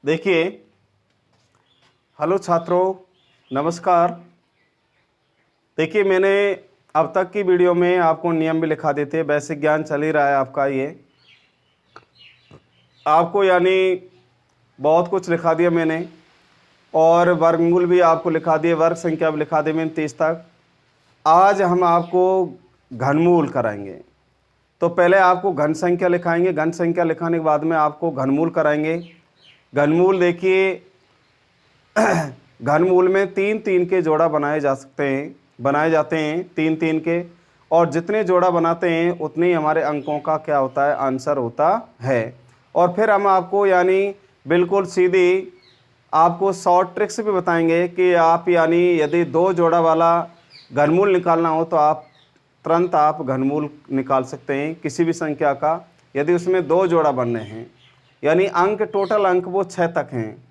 देखिए, हेलो छात्रों, नमस्कार। देखिए, मैंने अब तक की वीडियो में आपको नियम भी लिखा देते हैं, बेसिक ज्ञान चल ही रहा है आपका। ये आपको यानी बहुत कुछ लिखा दिया मैंने, और वर्गमूल भी आपको लिखा दिए, वर्ग संख्या भी लिखा दी मैंने 30 तक। आज हम आपको घनमूल कराएंगे। तो पहले आपको घन संख्या लिखाएंगे, घन संख्या लिखाने के बाद में आपको घनमूल कराएंगे। घनमूल देखिए, घनमूल में 3-3 के जोड़ा बनाए जाते हैं 3-3 के, और जितने जोड़ा बनाते हैं उतने ही हमारे अंकों का क्या होता है, आंसर होता है। और फिर हम आपको यानी बिल्कुल सीधी आपको शॉर्ट ट्रिक्स भी बताएंगे कि आप यानी यदि 2 जोड़ा वाला घनमूल निकालना हो तो आप तुरंत आप घनमूल निकाल सकते हैं किसी भी संख्या का, यदि उसमें 2 जोड़ा बनने हैं। यानी अंक, टोटल अंक वो 6 तक हैं,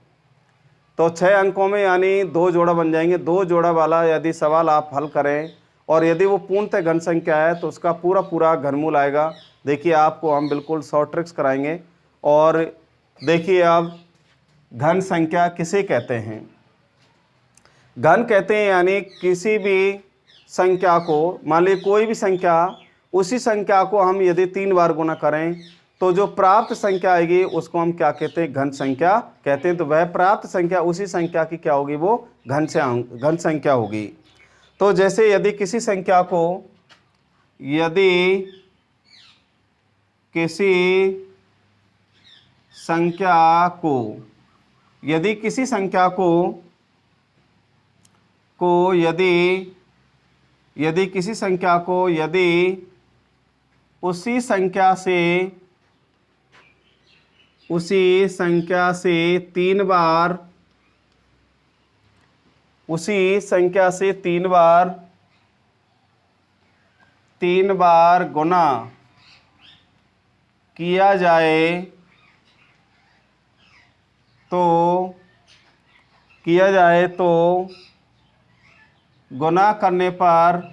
तो 6 अंकों में यानी 2 जोड़ा बन जाएंगे। 2 जोड़ा वाला यदि सवाल आप हल करें और यदि वो पूर्णतः घन संख्या है तो उसका पूरा पूरा घनमूल आएगा। देखिए, आपको हम बिल्कुल शॉर्ट ट्रिक्स कराएंगे। और देखिए, आप घन संख्या किसे कहते हैं? घन कहते हैं यानी किसी भी संख्या को, मान लीजिए कोई भी संख्या, उसी संख्या को हम यदि 3 बार गुना करें तो जो प्राप्त संख्या आएगी उसको हम क्या कहते हैं? घन संख्या कहते हैं। तो वह प्राप्त संख्या उसी संख्या की क्या होगी? वो घन संख्या होगी। तो जैसे यदि किसी संख्या को उसी संख्या से 3 बार गुना किया जाए तो गुना करने पर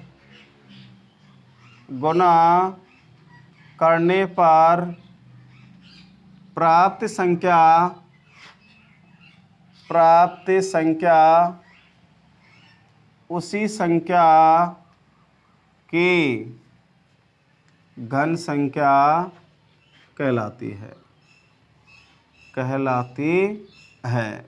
प्राप्त संख्या उसी संख्या की घन संख्या कहलाती है।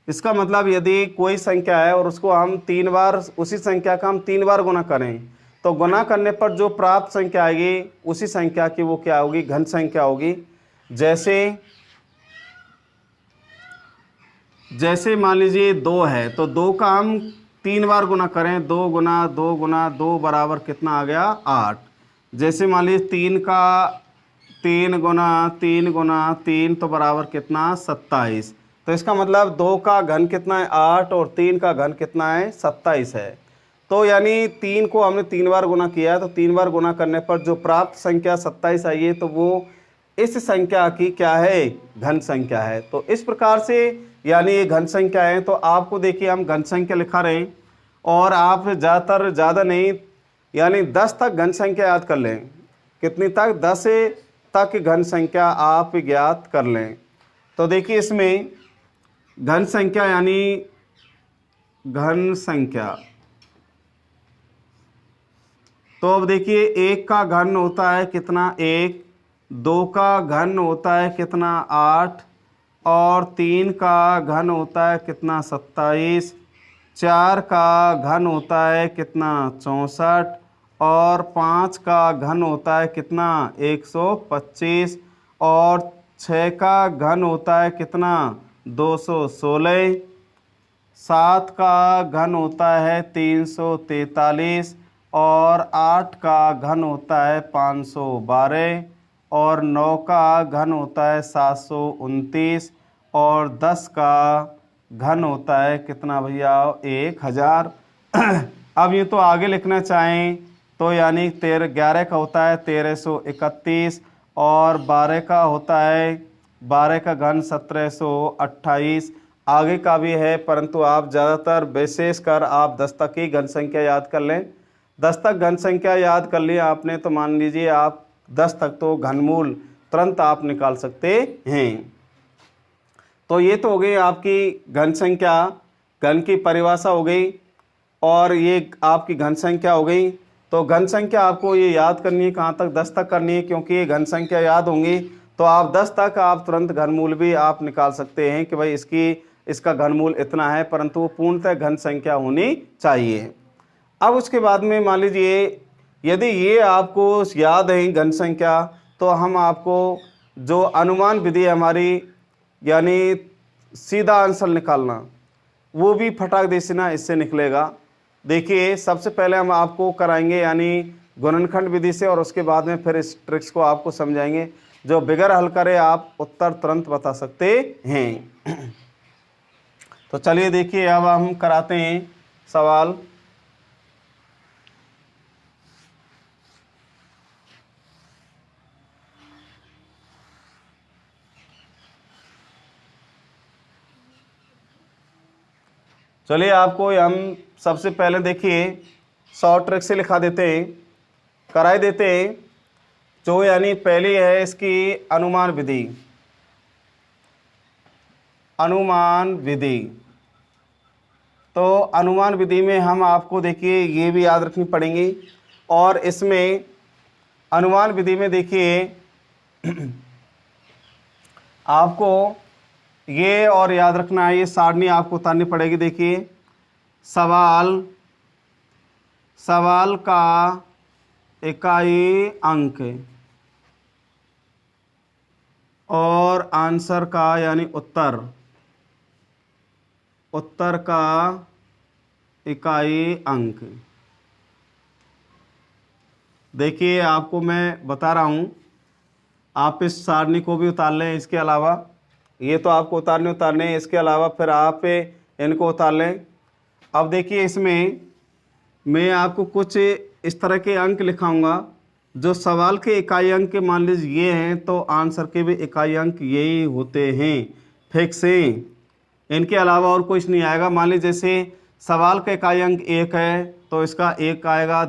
इसका मतलब यदि कोई संख्या है और उसको हम 3 बार, उसी संख्या का हम 3 बार गुना करें तो गुना करने पर जो प्राप्त संख्या आएगी उसी संख्या की वो क्या होगी? घन संख्या होगी। जैसे मान लीजिए 2 है तो 2 का हम 3 बार गुना करें, 2 गुना 2 गुना 2 बराबर कितना आ गया? 8। जैसे मान लीजिए 3 का 3 गुना 3 गुना 3 तो बराबर कितना? 27। तो इसका मतलब 2 का घन कितना है? 8, और 3 का घन कितना है? 27 है। तो यानी 3 को हमने 3 बार गुना किया, तो 3 बार गुना करने पर जो प्राप्त संख्या 27 आई है तो वो इस संख्या की क्या है? घन संख्या है। तो इस प्रकार से यानी ये घन संख्या है। तो आपको देखिए, हम घन संख्या लिखा रहे हैं और आप ज़्यादा नहीं यानी 10 तक घन संख्या याद कर लें। कितनी तक? 10 तक घन संख्या आप ज्ञात कर लें। तो देखिए, इसमें घन संख्या यानी घन संख्या, तो अब देखिए 1 का घन होता है कितना? 1। 2 का घन होता है कितना? 8। और 3 का घन होता है कितना? 27। 4 का घन होता है कितना? 64। और 5 का घन होता है कितना? 125। और 6 का घन होता है कितना? 216। 7 का घन होता है 343। और 8 का घन होता है 512। और 9 का घन होता है 729। और 10 का घन होता है कितना भैया? 1000। अब ये तो आगे लिखना चाहें तो यानी 11 का होता है 1331। और 12 का होता है 12 का घन 1728। आगे का भी है, परंतु आप ज़्यादातर विशेषकर आप 10 तक की घन संख्या याद कर लें। 10 तक घन संख्या याद कर लिया आपने तो मान लीजिए आप 10 तक तो घनमूल तुरंत आप निकाल सकते हैं। तो ये तो हो गई आपकी घन संख्या, घन की परिभाषा हो गई, और ये आपकी घन संख्या हो गई। तो घन संख्या आपको ये याद करनी है, कहाँ तक, 10 तक करनी है, क्योंकि ये घन संख्या याद होंगी तो आप 10 तक आप तुरंत घनमूल भी आप निकाल सकते हैं कि भाई इसका घनमूल इतना है, परंतु वो पूर्णतः घन संख्या होनी चाहिए। अब उसके बाद में मान लीजिए यदि ये आपको याद है घन संख्या, तो हम आपको जो अनुमान विधि है हमारी, यानी सीधा आंसर निकालना, वो भी फटाक देसी ना इससे निकलेगा। देखिए सबसे पहले हम आपको कराएंगे यानी गुणनखंड विधि से, और उसके बाद में फिर इस ट्रिक्स को आपको समझाएंगे, जो बगैर हल करे आप उत्तर तुरंत बता सकते हैं। तो चलिए देखिए अब हम कराते हैं सवाल। चलिए आपको हम सबसे पहले देखिए शॉर्ट ट्रिक से लिखा देते हैं, कराए देते हैं। जो यानी पहली है इसकी अनुमान विधि, अनुमान विधि। तो अनुमान विधि में हम आपको देखिए ये भी याद रखनी पड़ेंगी, और इसमें अनुमान विधि में देखिए आपको ये और याद रखना है, ये सारणी आपको उतारनी पड़ेगी। देखिए सवाल का इकाई अंक और आंसर का यानी उत्तर का इकाई अंक। देखिए आपको मैं बता रहा हूँ, आप इस सारणी को भी उतार लें, इसके अलावा ये तो आपको उतारने हैं, इसके अलावा फिर आप इनको उतार लें। अब देखिए इसमें मैं आपको कुछ इस तरह के अंक लिखाऊंगा, जो सवाल के इकाई अंक के मान लीजिए ये हैं, तो आंसर के भी इकाई अंक यही होते हैं, फिक्स हैं। इनके अलावा और कुछ नहीं आएगा। मान लीजिए जैसे सवाल का इकाई अंक 1 है तो इसका 1 आएगा,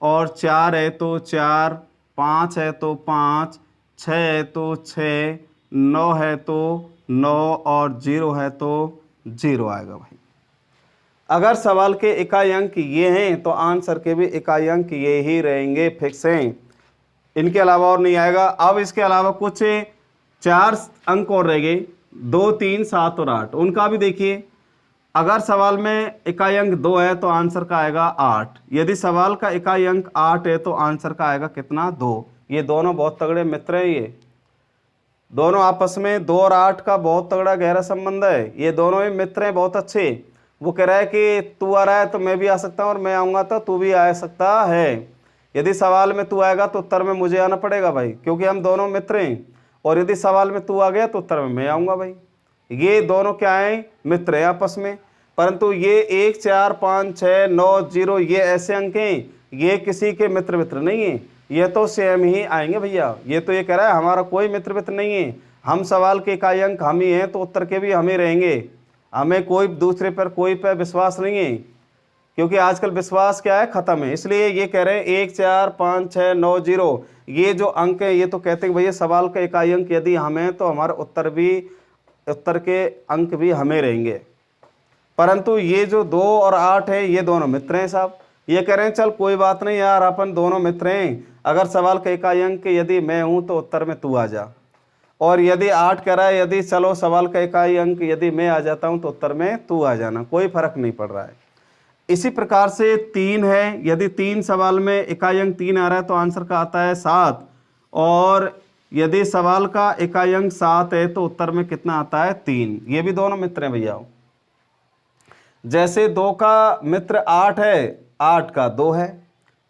और 4 है तो 4, 5 है तो 5, 6 है तो 6, 9 है तो 9, और 0 है तो 0 आएगा भाई। अगर सवाल के इकाई अंक ये हैं तो आंसर के भी इकाई अंक ये ही रहेंगे, फिक्स हैं। इनके अलावा और नहीं आएगा। अब इसके अलावा कुछ 4 अंक और रह गए, 2, 3, 7 और 8। उनका भी देखिए, अगर सवाल में इकाई अंक 2 है तो आंसर का आएगा 8। यदि सवाल का इकाई अंक 8 है तो आंसर का आएगा कितना, 2। ये दोनों बहुत तगड़े मित्र हैं, ये दोनों आपस में 2 और 8 का बहुत तगड़ा गहरा संबंध है। ये दोनों ही मित्र हैं बहुत अच्छे। वो कह रहा है कि तू आ रहा है तो मैं भी आ सकता हूँ, और मैं आऊँगा तो तू भी आ सकता है। यदि सवाल में तू आएगा तो उत्तर में मुझे आना पड़ेगा भाई, क्योंकि हम दोनों मित्र हैं। और यदि सवाल में तू आ गया तो उत्तर में मैं आऊँगा भाई। ये दोनों क्या हैं, मित्र हैं आपस में। परंतु ये 1, 4, 5, 6, 9, 0 ये ऐसे अंक हैं, ये किसी के मित्र नहीं हैं, ये तो सेम ही आएंगे भैया। ये तो ये कह रहा है हमारा कोई मित्र नहीं है, हम सवाल के इकाई अंक हम ही हैं, तो उत्तर के भी हम ही रहेंगे। हमें कोई दूसरे पर कोई पर विश्वास नहीं है, क्योंकि आजकल विश्वास क्या है, खत्म है। इसलिए ये कह रहे हैं 1, 4, 5, 6, 9, 0 ये जो अंक है, ये तो कहते हैं भैया सवाल का इकाई अंक यदि हमें, तो हमारा उत्तर के अंक भी हमें रहेंगे। परंतु ये जो 2 और 8 है ये दोनों मित्र हैं साहब। ये कह रहे हैं चल कोई बात नहीं यार, अपन दोनों मित्र हैं, अगर सवाल का इकाई अंक यदि मैं हूं तो उत्तर में तू आ जा। और यदि 8 कह रहा है यदि चलो सवाल का इकाई अंक यदि मैं आ जाता हूं तो उत्तर में तू आ जाना, कोई फर्क नहीं पड़ रहा है। इसी प्रकार से 3 है, यदि 3 सवाल में इकाई अंक 3 आ रहा है तो आंसर का आता है 7, और यदि सवाल का इकाई अंक 7 है तो उत्तर में कितना आता है, 3। ये भी दोनों मित्र हैं भैया। जैसे 2 का मित्र 8 है, 8 का 2 है,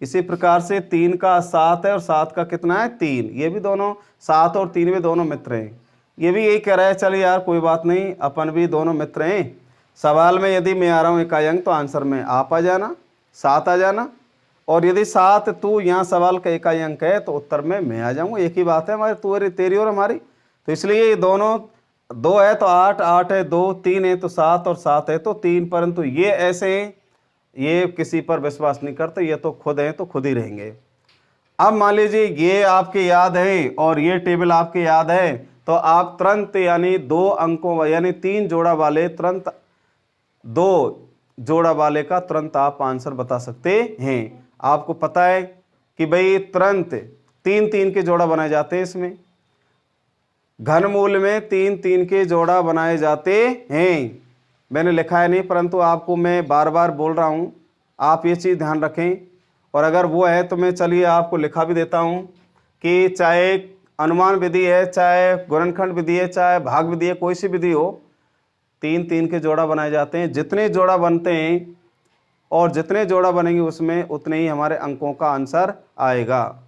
इसी प्रकार से 3 का 7 है और 7 का कितना है, 3। ये भी दोनों 7 और 3 भी दोनों मित्र हैं। ये भी यही कह रहा है चल यार कोई बात नहीं, अपन भी दोनों मित्र हैं। सवाल में यदि मैं आ रहा हूँ इकाई अंक तो आंसर में आप आ जाना, 7 आ जाना, और यदि 7 तू यहाँ सवाल का इकाई अंक है तो उत्तर में मैं आ जाऊँगा। एक ही बात है हमारी, तू तेरी और हमारी। तो इसलिए ये दोनों 2 है तो 8, 8 है 2, 3 है तो 7 और 7 है तो 3। परंतु ये ऐसे हैं, ये किसी पर विश्वास नहीं करते, ये तो खुद हैं तो खुद ही रहेंगे। अब मान लीजिए ये आपके याद है और ये टेबल आपके याद है, तो आप तुरंत यानी 2 अंकों यानी 3 जोड़ा वाले तुरंत 2 जोड़ा वाले का तुरंत आप आंसर बता सकते हैं। आपको पता है कि भाई तुरंत 3-3 के जोड़ा बनाए जाते हैं, इसमें घनमूल में 3-3 के जोड़ा बनाए जाते हैं। मैंने लिखा है नहीं, परंतु आपको मैं बार बार बोल रहा हूं, आप ये चीज़ ध्यान रखें। और अगर वो है तो मैं चलिए आपको लिखा भी देता हूं कि चाहे अनुमान विधि है, चाहे गुणनखंड विधि है, चाहे भाग विधि है, कोई सी विधि हो, 3-3 के जोड़ा बनाए जाते हैं। जितने जोड़ा बनते हैं और जितने जोड़ा बनेंगे उसमें उतने ही हमारे अंकों का आंसर आएगा।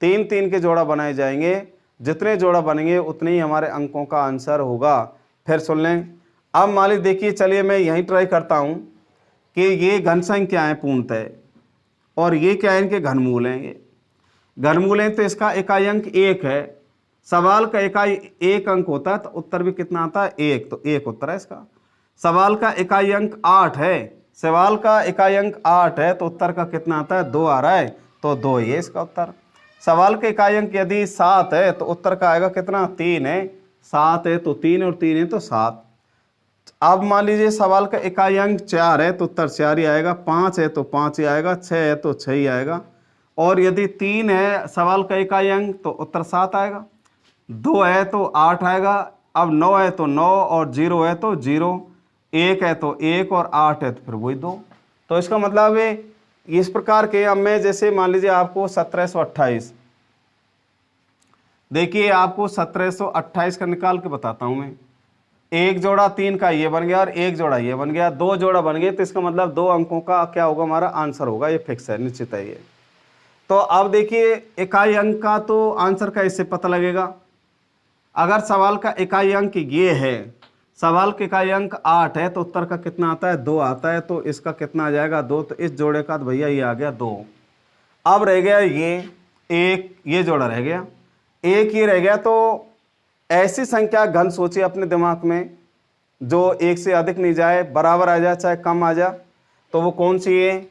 3-3 के जोड़ा बनाए जाएंगे, जितने जोड़ा बनेंगे उतने ही हमारे अंकों का आंसर होगा। फिर सुन लें। अब मान लीजिए देखिए, चलिए मैं यहीं ट्राई करता हूं कि ये घन संख्या है पूर्णतः और ये क्या है, इनके घनमूल हैं। ये घनमूल हैं तो इसका इकाई अंक 1 है। सवाल का इकाई 1 अंक होता है तो उत्तर भी कितना आता है, 1, तो 1 उत्तर है इसका। सवाल का इकाई अंक 8 है, सवाल का इकाई अंक 8 है तो उत्तर का कितना आता है, 2 आ रहा है, तो 2 ही है इसका उत्तर। सवाल का इकाई अंक यदि 7 है तो उत्तर का आएगा कितना, 3 है। 7 है तो 3 और 3 है तो 7। अब मान लीजिए सवाल का इकाई अंक 4 है तो उत्तर 4 ही आएगा। 5 है तो 5 ही आएगा। 6 है तो 6 ही आएगा। और यदि 3 है सवाल का इकाई अंक तो उत्तर 7 आएगा। 2 है तो 8 आएगा। अब 9 है तो 9 और 0 है तो 0। 1 है तो 1 और 8 है तो फिर वही 2। तो इसका मतलब है इस प्रकार के। अब मैं जैसे मान लीजिए आपको 1728, देखिए आपको 1728 का निकाल के बताता हूं मैं। 1 जोड़ा 3 का ये बन गया और 1 जोड़ा ये बन गया, 2 जोड़ा बन गए तो इसका मतलब 2 अंकों का क्या होगा, हमारा आंसर होगा। ये फिक्स है, निश्चित है ये। तो अब देखिए इकाई अंक का तो आंसर का इससे पता लगेगा। अगर सवाल का इकाई अंक ये है, सवाल का इकाई अंक 8 है तो उत्तर का कितना आता है, 2 आता है। तो इसका कितना आ जाएगा, 2। तो इस जोड़े का तो भैया ये आ गया 2। अब रह गया ये 1, ये जोड़ा रह गया, 1 ये रह गया। तो ऐसी संख्या घन सोचिए अपने दिमाग में जो 1 से अधिक नहीं जाए, बराबर आ जाए चाहे कम आ जाए। तो वो कौन सी है,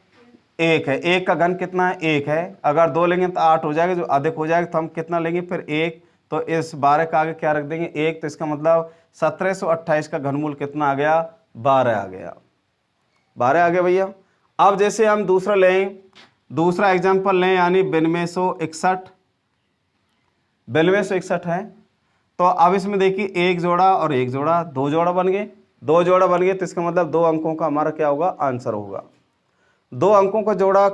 1 है। 1 का घन कितना है, 1 है। अगर 2 लेंगे तो 8 हो जाएगा, जो अधिक हो जाएगा तो हम कितना लेंगे फिर 1। तो इस 12 का आगे क्या रख देंगे, 1। तो इसका मतलब 1728 का घनमूल कितना आ गया, 12 आ गया। 12 आ गया भैया। अब जैसे हम दूसरा लें, दूसरा एग्जाम्पल लें, यानी 9261। 9261 है तो अब इसमें देखिए 1 जोड़ा और 1 जोड़ा, 2 जोड़ा बन गए। 2 जोड़ा बन गए तो इसका मतलब 2 अंकों का हमारा क्या होगा, आंसर होगा। 2 अंकों का जोड़ा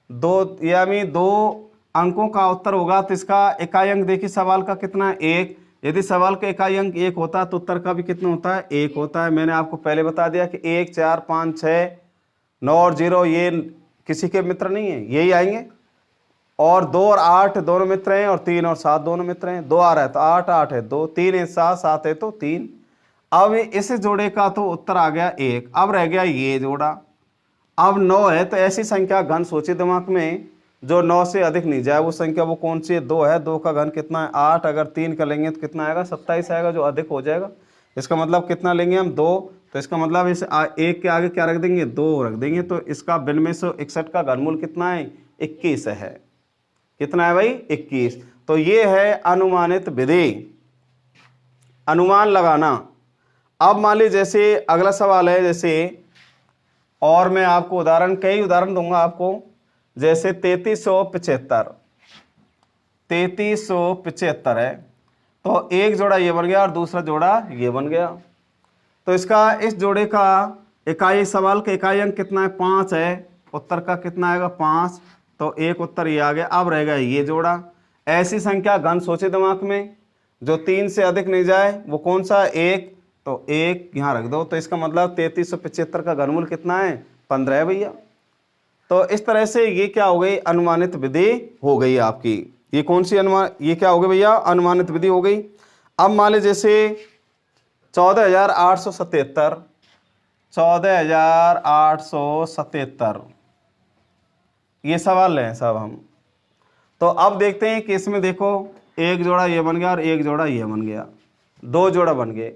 2 यानी 2 अंकों का उत्तर होगा। तो इसका इकाई अंक देखिए सवाल का कितना है, 1। यदि सवाल का इकाई अंक 1 होता है तो उत्तर का भी कितना होता है, 1 होता है। मैंने आपको पहले बता दिया कि 1, 4, 5, 6, 9 और 0 ये किसी के मित्र नहीं है, यही आएंगे। और 2 और 8 दोनों मित्र हैं और 3 और 7 दोनों मित्र हैं। 2 आ रहा है तो 8, 8 है 2, 3 है 7, 7 है तो 3। अब इस जोड़े का तो उत्तर आ गया 1। अब रह गया ये जोड़ा। अब 9 है तो ऐसी संख्या घन सोचे दिमाग में जो 9 से अधिक नहीं जाए। वो संख्या वो कौन सी है, 2 है। 2 का घन कितना है, 8। अगर 3 का लेंगे तो कितना आएगा, 27 आएगा, जो अधिक हो जाएगा। इसका मतलब कितना लेंगे हम, 2। तो इसका मतलब इस 1 के आगे क्या रख देंगे, 2 रख देंगे। तो इसका 9261 का घनमूल कितना है, 21 है। कितना है भाई, 21। तो ये है अनुमानित विधि, अनुमान लगाना। अब मान लीजिए जैसे अगला सवाल है, जैसे और मैं आपको उदाहरण, कई उदाहरण दूंगा आपको। जैसे 3375, 3375 है तो 1 जोड़ा ये बन गया और दूसरा जोड़ा ये बन गया। तो इसका इस जोड़े का इकाई, सवाल का इकाई अंक कितना है, 5 है। उत्तर का कितना आएगा, 5। तो 1 उत्तर ये आ गया। अब रहेगा ये जोड़ा। ऐसी संख्या घन सोचे दिमाग में जो 3 से अधिक नहीं जाए। वो कौन सा, 1। तो 1 यहाँ रख दो। तो इसका मतलब 3375 का घनमूल कितना है, 15 है भैया। तो इस तरह से ये क्या हो गई, अनुमानित विधि हो गई आपकी। ये कौन सी अनुमान, ये क्या हो गई भैया, अनुमानित विधि हो गई। अब मान लीजिए जैसे 14877, 14877 ये सवाल लें साहब हम। तो अब देखते हैं कि इसमें देखो 1 जोड़ा ये बन गया और 1 जोड़ा ये बन गया, 2 जोड़ा बन गए।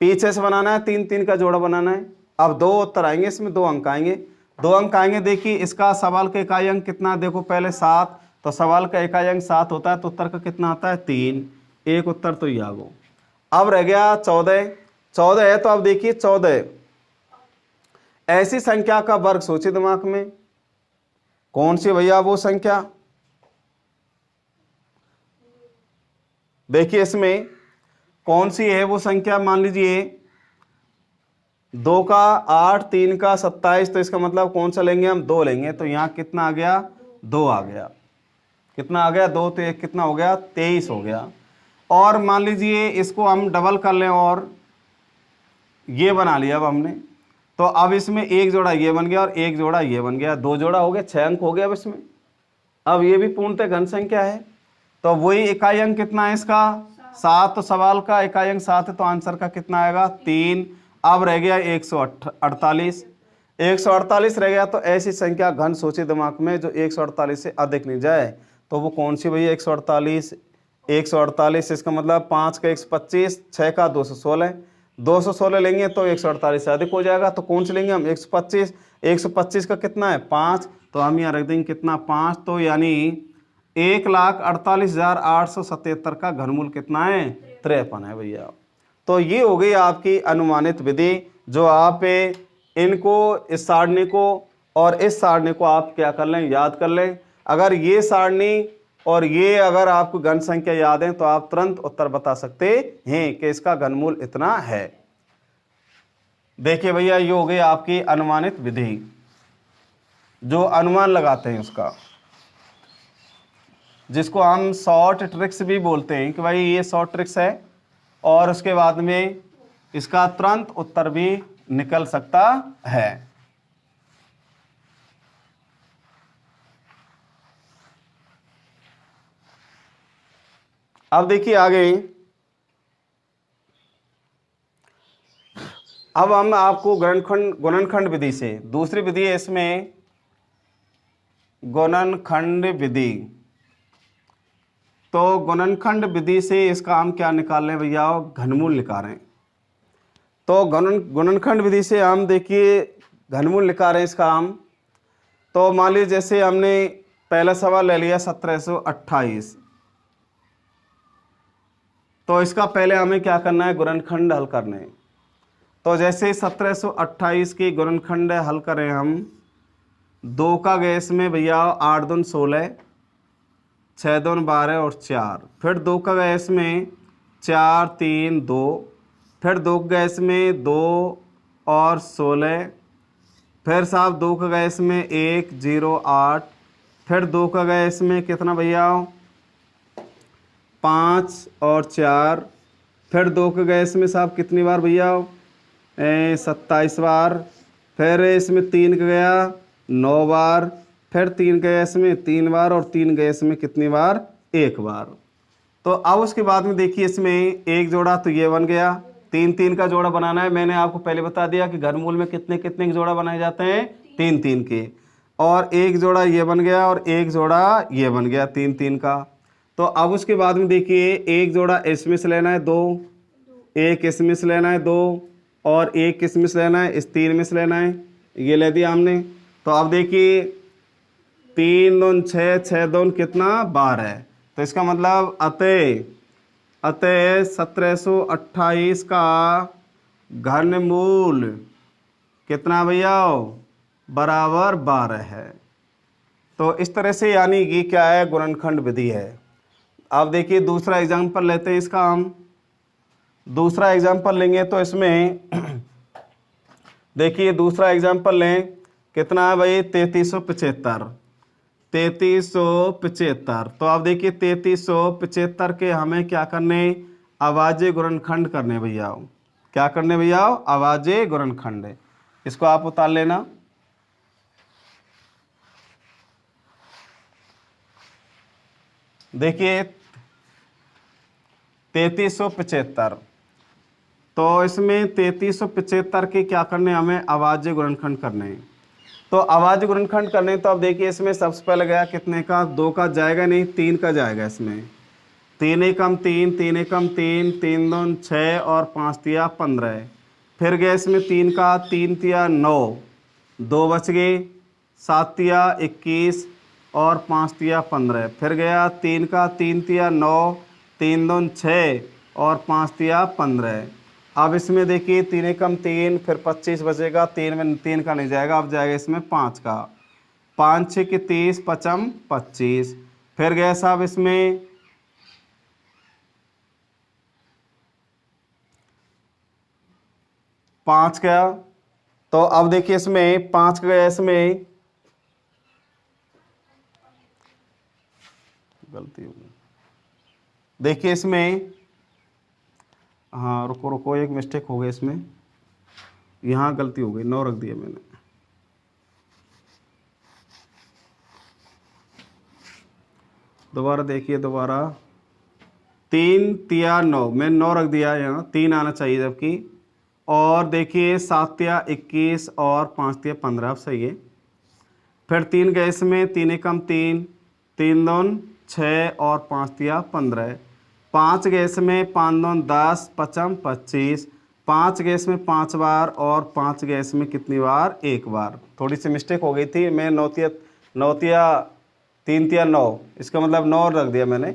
पीछे से बनाना है, 3-3 का जोड़ा बनाना है। अब 2 उत्तर आएंगे, इसमें 2 अंक आएंगे, 2 अंक आएंगे। देखिए इसका सवाल का इकाई अंक कितना, देखो पहले 7। तो सवाल का इकाई अंक 7 होता है तो उत्तर का कितना आता है, 3। एक उत्तर तो ये आ गो। अब रह गया 14। 14 है तो अब देखिए 14 ऐसी संख्या का वर्ग सोचिए दिमाग में, कौन सी भैया वो संख्या। देखिए इसमें कौन सी है वो संख्या। मान लीजिए 2 का 8, 3 का 27, तो इसका मतलब कौन सा लेंगे हम, 2 लेंगे। तो यहाँ कितना आ गया, 2 आ गया। कितना आ गया, 2 तो 1 कितना हो गया, 23 हो गया। और मान लीजिए इसको हम डबल कर लें और ये बना लिया अब हमने, तो अब इसमें एक जोड़ा ये बन गया और एक जोड़ा ये बन गया, 2 जोड़ा हो गया, 6 अंक हो गया अब इसमें। अब ये भी पूर्णतः घन संख्या है, तो वही इकाई अंक कितना है इसका, 7। तो सवाल का इकाई अंक 7 है, तो आंसर का कितना आएगा, 3। अब रह गया 148। 148 रह गया। तो ऐसी संख्या घन सोचे दिमाग में जो 148 से अधिक नहीं जाए, तो वो कौन सी भैया, 148। 148 इसका मतलब 5 का 125, 6 का 216। 216 लेंगे तो 148 से अधिक हो जाएगा, तो कौन से लेंगे हम, 125। 125 का कितना है, 5, तो हम यहाँ रख देंगे कितना, 5। तो यानी 1,48,877 का घनमूल कितना है, 53 है भैया। तो ये हो गई आपकी अनुमानित विधि, जो आप इनको, इस सारणी को और इस सारणी को आप क्या कर लें, याद कर लें। अगर ये सारणी और ये अगर आपको घन संख्या याद है तो आप तुरंत उत्तर बता सकते हैं कि इसका घनमूल इतना है। देखिए भैया ये हो गई आपकी अनुमानित विधि, जो अनुमान लगाते हैं उसका, जिसको हम शॉर्ट ट्रिक्स भी बोलते हैं कि भाई ये शॉर्ट ट्रिक्स है, और उसके बाद में इसका तुरंत उत्तर भी निकल सकता है। अब देखिए आगे, अब हम आपको गुणनखंड विधि से, दूसरी विधि है इसमें गुणनखंड विधि। तो गुणनखंड विधि से इसका हम क्या निकाल रहे हैं भैया, घनमूल निकाल रहे हैं। तो गुणनखंड विधि से हम देखिए घनमूल निकाल रहे हैं इसका हम। तो मान लीजिए जैसे हमने पहला सवाल ले लिया 1728, तो इसका पहले हमें क्या करना है, गुणनखंड हल करने हैं। तो जैसे 1728 की गुणनखंड हल करें हम, 2 का गैस में भैया 8 दूनी 16, 6 दूनी 12 और 4, फिर 2 का गैस में 4 3 2, फिर 2 का गैस में 2 और 16, फिर साहब 2 का गैस में 1 0 8, फिर 2 का गैस में कितना भैया 5 और 4, फिर 2 के गैस में साहब कितनी बार भैया 27 बार, फिर इसमें 3 का गया 9 बार, फिर 3 गैस में 3 बार, और 3 गैस में कितनी बार, 1 बार। तो अब उसके बाद में देखिए इसमें एक जोड़ा तो ये बन गया, 3 3 का जोड़ा बनाना है। मैंने आपको पहले बता दिया कि घनमूल में कितने कितने के जोड़ा बनाए जाते हैं, 3 3 के। और एक जोड़ा ये बन गया और एक जोड़ा ये बन गया 3 3 का। तो अब उसके बाद में देखिए एक जोड़ा इसमें से लेना है 2, एक इसमें से लेना है 2, और एक इसमें से लेना है, इस 3 में से लेना है, ये ले दिया हमने। तो अब देखिए 3 दूनी 6, 6 दूनी कितना 12, तो इसका मतलब अतः 1728 का घनमूल कितना भैया, बराबर 12 है। तो इस तरह से यानी कि क्या है, गुणनखंड विधि है। अब देखिए दूसरा एग्जाम्पल लेते हैं इसका हम। दूसरा एग्जाम्पल लेंगे तो इसमें देखिए दूसरा एग्जाम्पल लें, कितना है भाई 3375। 3375, तो अब देखिए 3375 के हमें क्या करने, अभाज्य गुणनखंड करने भैया। क्या करने भैया, अभाज्य गुणनखंड। इसको आप उतार लेना। देखिए 3375, तो इसमें 3375 के क्या करने, हमें अभाज्य गुणनखंड करने हैं। तो अभाज्य गुणनखंड करने, तो अब देखिए इसमें सबसे पहले गया कितने का, 2 का जाएगा नहीं, 3 का जाएगा इसमें। 3 एकम 3, 3 एकम 3, 3 दूनी 6 और 5 तिया 15। फिर गया इसमें 3 का, 3 तिया 9, 2 बच गए, 7 तिया 21 और 5 तिया 15। फिर गया 3 का, 3 तिया 9, 3 दून 6 और 5 तिया 15। अब इसमें देखिए 3 एकम 3, फिर 25 बचेगा, 3 में 3 का नहीं जाएगा, अब जाएगा इसमें 5 का। 5 6 के 30, 5 25। फिर गया साहब इसमें 5 का। तो अब देखिए इसमें 5 का गया, इसमें गलती हो गई, देखिए इसमें, हाँ रुको रुको, एक मिस्टेक हो गई इसमें, यहाँ गलती हो गई, 9 रख दिया मैंने। दोबारा देखिए, दोबारा 3 तिया 9, मैं 9 रख दिया, यहाँ 3 आना चाहिए जबकि। और देखिए 7 तिया 21 और 5 तिया 15, अब सही है। फिर 3 गए इसमें, 3 एकम 3, 3 दून 6 और 5 तिया 15। 5 गए इसमें, 5 दून 10, 5 25। 5 गैस में 5 बार और 5 गैस में कितनी बार? 1 बार। थोड़ी सी मिस्टेक हो गई थी, मैं 9 तिया 3 तिया 9, इसका मतलब 9 रख दिया मैंने,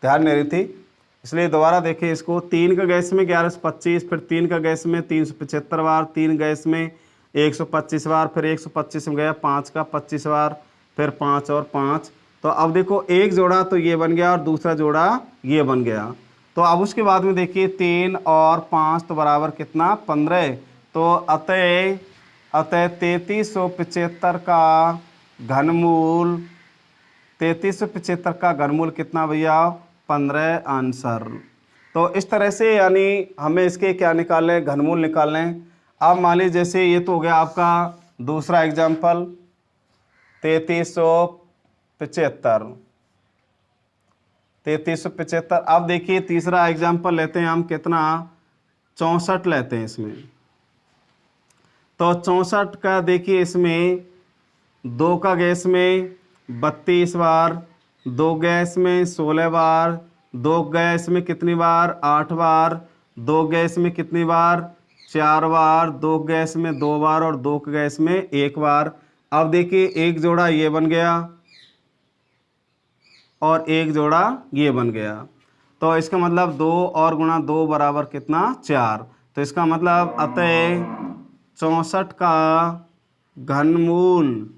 ध्यान नहीं रही थी, इसलिए दोबारा देखिए इसको। 3 का गैस में 11 से 25, फिर 3 का गैस में 375 बार, 3 गैस में 125 बार, फिर 125 में गया 5 का 25 बार, फिर 5 और 5। तो अब देखो एक जोड़ा तो ये बन गया और दूसरा जोड़ा ये बन गया। तो अब उसके बाद में देखिए 3 और 5 तो बराबर कितना? 15। तो अतः 3375 का घनमूल, 3375 का घनमूल कितना भैया? 15 आंसर। तो इस तरह से यानी हमें इसके क्या निकालने हैं? घनमूल निकालने हैं। अब मान लीजिए जैसे ये तो हो गया आपका दूसरा एग्जाम्पल 3375। अब देखिए तीसरा एग्जाम्पल लेते हैं हम, कितना? 64 लेते हैं इसमें। तो 64 का देखिए इसमें 2 का गैस में 32 बार, 2 गैस में 16 बार, 2 गैस में कितनी बार? 8 बार, 2 गैस में कितनी बार? 4 बार, 2 गैस में 2 बार और 2 गैस में 1 बार। अब देखिए एक जोड़ा ये बन गया और एक जोड़ा ये बन गया। तो इसका मतलब 2 और गुणा 2 बराबर कितना? 4। तो इसका मतलब अतः 64 का घनमूल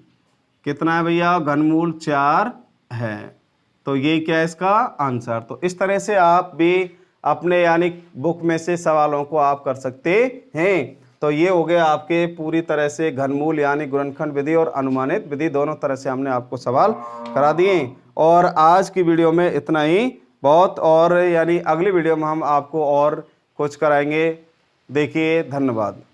कितना है भैया? घनमूल 4 है। तो ये क्या है इसका आंसर। तो इस तरह से आप भी अपने यानी बुक में से सवालों को आप कर सकते हैं। तो ये हो गया आपके पूरी तरह से घनमूल यानी गुणनखंड विधि और अनुमानित विधि, दोनों तरह से हमने आपको सवाल करा दिए। और आज की वीडियो में इतना ही बहुत, और यानी अगली वीडियो में हम आपको और कुछ कराएंगे। देखिए, धन्यवाद।